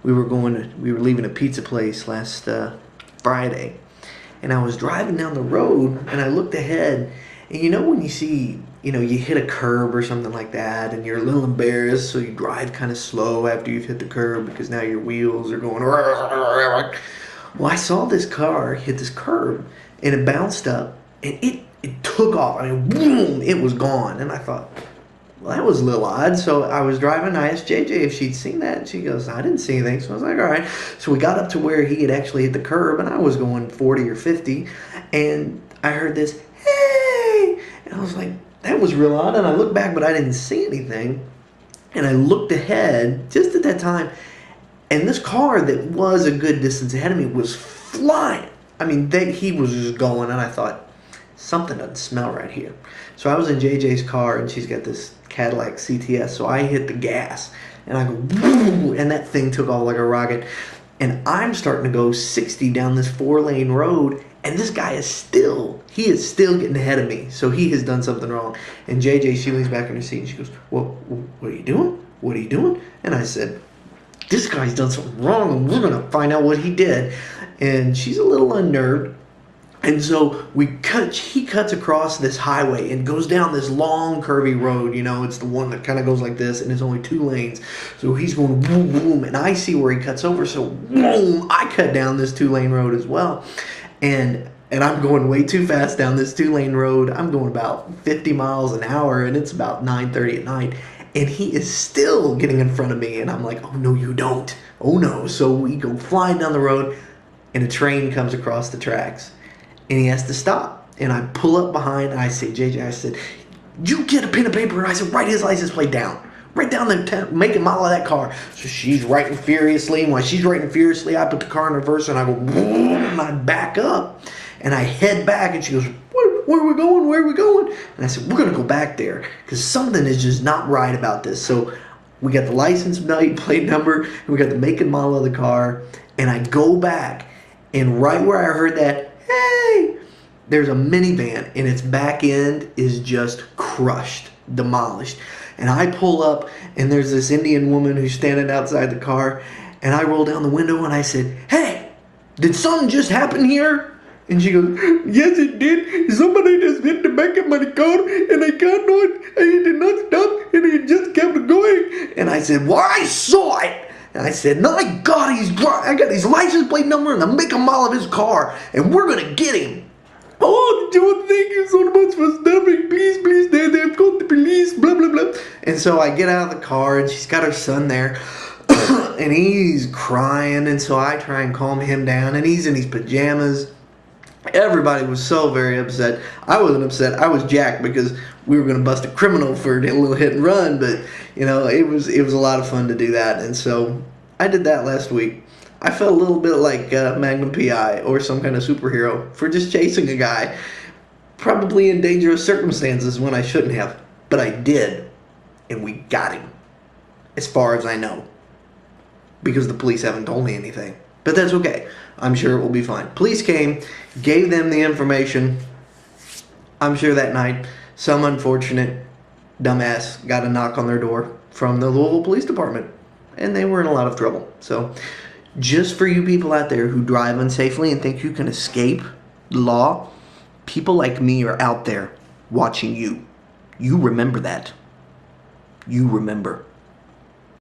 We were leaving a pizza place last Friday, and I was driving down the road, and I looked ahead, and you know when you see, you hit a curb or something like that, and you're a little embarrassed, so you drive kind of slow after you've hit the curb because now your wheels are going. Well, I saw this car hit this curb, and it bounced up, and it took off. I mean, boom! It was gone, and I thought, well, that was a little odd. So I was driving. I asked JJ if she'd seen that. And she goes, I didn't see anything. So I was like, all right. So we got up to where he had actually hit the curb, and I was going 40 or 50. And I heard this, hey! And I was like, that was real odd. And I looked back, but I didn't see anything. And I looked ahead just at that time. And this car that was a good distance ahead of me was flying. I mean, he was just going. And I thought, something doesn't smell right here. So I was in JJ's car, and she's got this Cadillac CTS. So I hit the gas, and I go, woo, and that thing took off like a rocket. And I'm starting to go 60 down this 4-lane road, and this guy is still getting ahead of me. So he has done something wrong. And JJ, she leans back in her seat, and she goes, what are you doing? What are you doing? And I said, this guy's done something wrong, and we're going to find out what he did. And she's a little unnerved. And so he cuts across this highway and goes down this long curvy road. It's the one that kind of goes like this, and it's only 2 lanes. So he's going boom, boom, and I see where he cuts over. So boom, I cut down this 2-lane road as well. And I'm going way too fast down this 2-lane road. I'm going about 50 miles an hour, and it's about 9:30 at night. And he is still getting in front of me, and I'm like, oh, no, you don't. Oh, no. So we go flying down the road, and a train comes across the tracks. And he has to stop. And I pull up behind, and I say, JJ, I said, you get a pen and paper. And I said, write his license plate down. Write down the make and model of that car. So she's writing furiously. And while she's writing furiously, I put the car in reverse, and I go, boom, and I back up. And I head back, and she goes, where are we going? Where are we going? And I said, we're going to go back there because something is just not right about this. So we got the license plate number, and we got the make and model of the car. And I go back, and right where I heard that, hey, there's a minivan, and its back end is just crushed, demolished. And I pull up, and there's this Indian woman who's standing outside the car, and I roll down the window, and I said, hey, did something just happen here? And she goes, yes, it did. Somebody just hit the back of my car, and I did not stop, and it just kept going. And I said, well, I saw it. And I said, no, I got his license plate number and the make and model of his car, and we're going to get him. Oh, Joe, thank you so much for stopping. Please, they've got the police, blah, blah, blah. And so I get out of the car, and she's got her son there, and he's crying, and so I try and calm him down, and he's in his pajamas. Everybody was so very upset. I wasn't upset. I was jacked because we were going to bust a criminal for a little hit and run, but it was a lot of fun to do that. And so I did that last week. I felt a little bit like Magnum PI or some kind of superhero for just chasing a guy, probably in dangerous circumstances when I shouldn't have, but I did, and we got him, as far as I know, because the police haven't told me anything. But that's okay. I'm sure it will be fine. Police came, gave them the information. I'm sure that night some unfortunate dumbass got a knock on their door from the Louisville Police Department, and they were in a lot of trouble. So just for you people out there who drive unsafely and think you can escape the law, people like me are out there watching you. You remember that. You remember.